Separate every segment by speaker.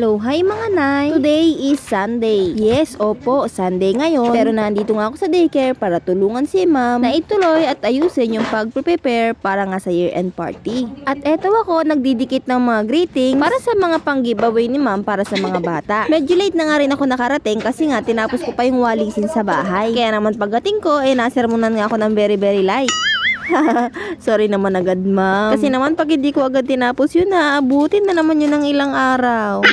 Speaker 1: Hello, hi mga nay! Today is Sunday. Yes, opo, Sunday ngayon. Pero nandito nga ako sa daycare para tulungan si ma'am na ituloy at ayusin yung pag-prepare para nga sa year-end party. At eto ako, nagdidikit ng mga greetings para sa mga pang-giveaway ni ma'am para sa mga bata. Medyo late na nga rin ako nakarating kasi nga tinapos ko pa yung walisin sa bahay. Kaya naman pagdating ko, nasermonan nga ako ng very light. Sorry naman agad, ma'am. Kasi naman pag hindi ko agad tinapos yun, aabutin na naman yun ng ilang araw.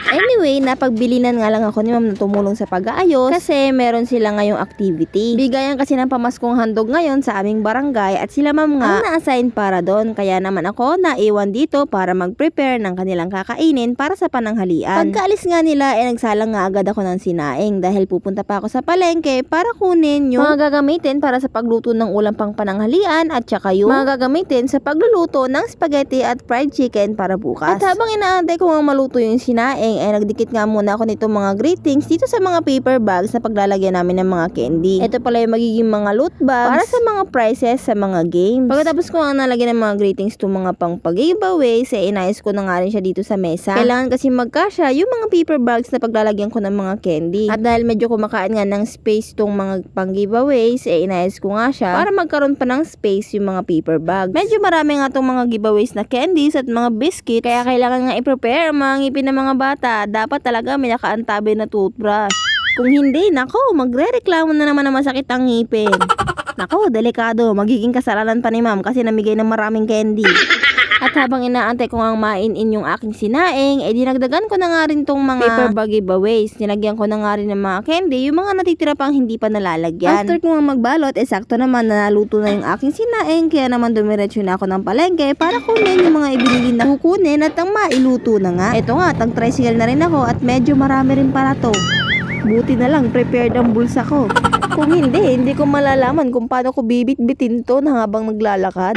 Speaker 1: Anyway, napagbilinan nga lang ako ni ma'am na tumulong sa pag-aayos kasi meron sila ngayong activity. Bigayan kasi ng pamaskong handog ngayon sa aming barangay at sila ma'am nga ang na-assign para doon. Kaya naman ako naiwan dito para mag-prepare ng kanilang kakainin para sa pananghalian. Pagkaalis nga nila, nagsalang nga agad ako ng sinaing dahil pupunta pa ako sa palengke para kunin yung mga gagamitin para sa pagluto ng ulam pang pananghalian at saka yung mga gagamitin sa pagluluto ng spaghetti at fried chicken para bukas. At habang inaantay ko nga maluto yung sinaing, nagdikit nga muna ako nitong mga greetings dito sa mga paper bags na paglalagyan namin ng mga candy. Ito pala yung magiging mga loot bags para sa mga prizes sa mga games. Pagkatapos ko nga nalagyan ng mga greetings to mga pang pag-giveaway, inayos ko na nga rin siya dito sa mesa. Kailangan kasi magkasya yung mga paper bags na paglalagyan ko ng mga candy. At dahil medyo kumakain nga ng space tong mga pang giveaways, inayos ko nga siya para magkaroon pa ng space yung mga paper bags. Medyo marami nga tong mga giveaways na candies at mga biscuit, kaya kailangan nga i-prepare ang mga ngipin ng mga bata. Dapat talaga may nakaantabi na toothbrush. Kung hindi, nako, magre-reklamo na naman na masakit ang ngipin. Nako, delikado. Magiging kasalanan pa ni ma'am kasi namigay ng maraming candy. At habang inaantay ko nga mainin yung aking sinaing, dinagdagan ko na nga rin tong mga paper bag giveaways. Nilagyan ko na nga rin ng mga candy, yung mga natitira pang hindi pa nalalagyan. After ko nga magbalot, sakto naman na naluto na yung aking sinaing, kaya naman dumiretso na ako ng palengke para kunin yung mga ibinili na kukunin at ang mailuto na nga. Ito nga, tag-tricycle na rin ako at medyo marami rin pala to. Buti na lang, prepared ang bulsa ko. Kung hindi ko malalaman kung paano ko bibit-bitin to na habang naglalakad.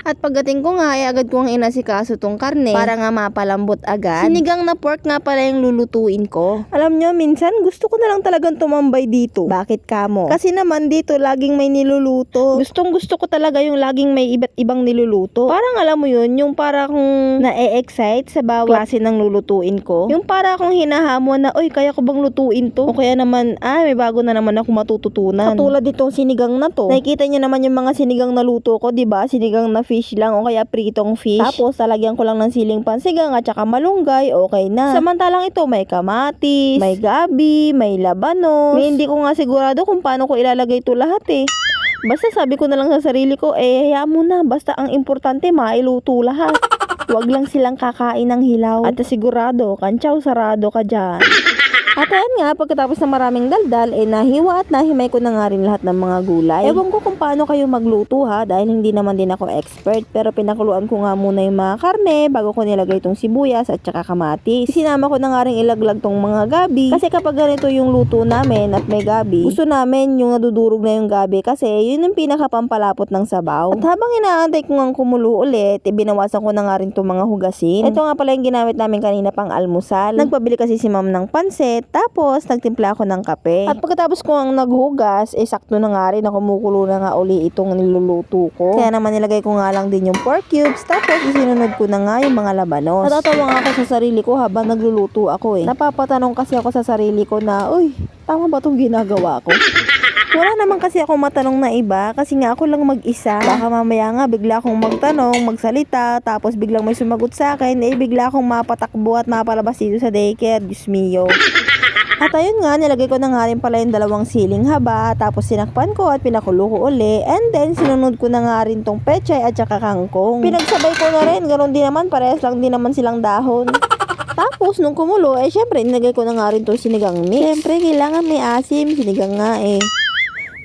Speaker 1: At pagdating ko nga, agad ko ang inasikaso tong karne para nga mapalambot agad. Sinigang na pork nga pala yung lulutuin ko. Alam nyo, minsan gusto ko na lang talagang tumambay dito. Bakit kamo? Kasi naman dito laging may niluluto. Gustong gusto ko talaga yung laging may iba't ibang niluluto. Parang alam mo yun, yung para akong na-excite sa bawat klase ng lulutuin ko. Yung para akong hinahamon na, oy, kaya ko bang lutuin to? O kaya naman, may bago na naman ako matututunan. Katulad ditong sinigang na to. Nakikita nyo naman yung mga sinigang na luto ko, diba? Sinigang na fish lang o kaya pritong fish. Tapos talagyan ko lang ng siling pansigang at saka malunggay, okay na. Samantalang ito may kamatis, may gabi, may labanos. May hindi ko nga sigurado kung paano ko ilalagay ito lahat Basta sabi ko na lang sa sarili ko, hayaan mo na. Basta ang importante mailuto lahat. Huwag lang silang kakain ng hilaw. At sigurado, kantsaw sarado ka dyan. At ayan nga, pagkatapos ng maraming daldal, nahiwa at nahimay ko na nga rin lahat ng mga gulay. Ewan ko kung paano kayo magluto dahil hindi naman din ako expert. Pero pinakuluan ko nga muna yung mga karne bago ko nilagay itong sibuyas at saka kamatis. Sinama ko na nga rin ilaglag tong mga gabi. Kasi kapag ganito yung luto namin at may gabi, gusto namin yung nadudurog na yung gabi kasi yun yung pinakapampalapot ng sabaw. At habang inaantay ko nga kumulo ulit, binawasan ko na nga rin itong mga hugasin. Ito nga pala yung ginamit namin kanina pang almusal. Nagpabili kasi si ma'am ng pansit. Tapos, nagtimpla ako ng kape. At pagkatapos ko ang naghugas, sakto na nga rin na kumukulo na nga uli itong niluluto ko. Kaya naman nilagay ko nga lang din yung pork cubes. Tapos, isinunod ko na nga yung mga labanos. Natatawa nga ako sa sarili ko habang nagluluto ako Napapatanong kasi ako sa sarili ko na, uy, tama ba itong ginagawa ko? Wala naman kasi ako matanong na iba kasi nga ako lang mag-isa. Baka mamaya nga bigla akong magtanong, magsalita, tapos biglang may sumagot sa akin, bigla akong mapatakbo at mapalabas dito sa daycare. Diyos mio. At ayun nga, nilagay ko na nga rin pala yung dalawang siling haba, tapos sinakpan ko at pinakulo ko uli, and then sinunod ko na nga rin tong pechay at saka kangkong. Pinagsabay ko na rin, ganoon din naman, parehas lang din naman silang dahon. Tapos nung kumulo, syempre nilagay ko na nga rin tong sinigang mix. Syempre kailangan may asim, sinigang nga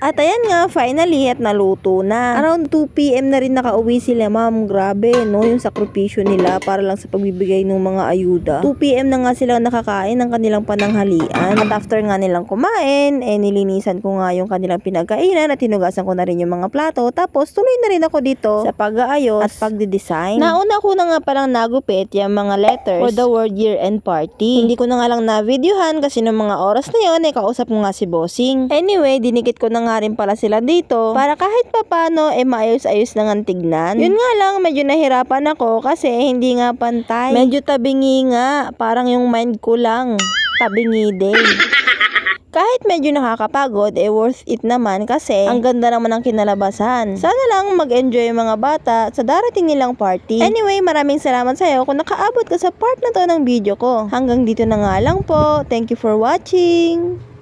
Speaker 1: At ayan nga, finally, at naluto na. Around 2 PM na rin nakauwi sila, ma'am. Grabe, no? Yung sakripisyo nila para lang sa pagbibigay ng mga ayuda. 2 PM na nga sila nakakain ng kanilang pananghalian. At after nga nilang kumain, nilinisan ko nga yung kanilang pinagkainan at hinugasan ko na rin yung mga plato. Tapos, tuloy na rin ako dito sa pag-aayos at pagdidesign. Nauna ko na nga palang nagupit yung mga letters for the word year-end party. Hindi ko na nga lang na-videohan kasi ng mga oras na yun, kausap ko nga si Bossing. Anyway, dinikit ko na na nga rin pala sila dito para kahit papano maayos-ayos na nga tignan. Yun nga lang, medyo nahirapan ako kasi hindi nga pantay. Medyo tabingi nga, parang yung mind ko lang. Tabingi din. Kahit medyo nakakapagod, worth it naman kasi ang ganda naman ng kinalabasan. Sana lang mag-enjoy yung mga bata sa darating nilang party. Anyway, maraming salamat sa'yo kung nakaabot ka sa part na to ng video ko. Hanggang dito na nga lang po. Thank you for watching!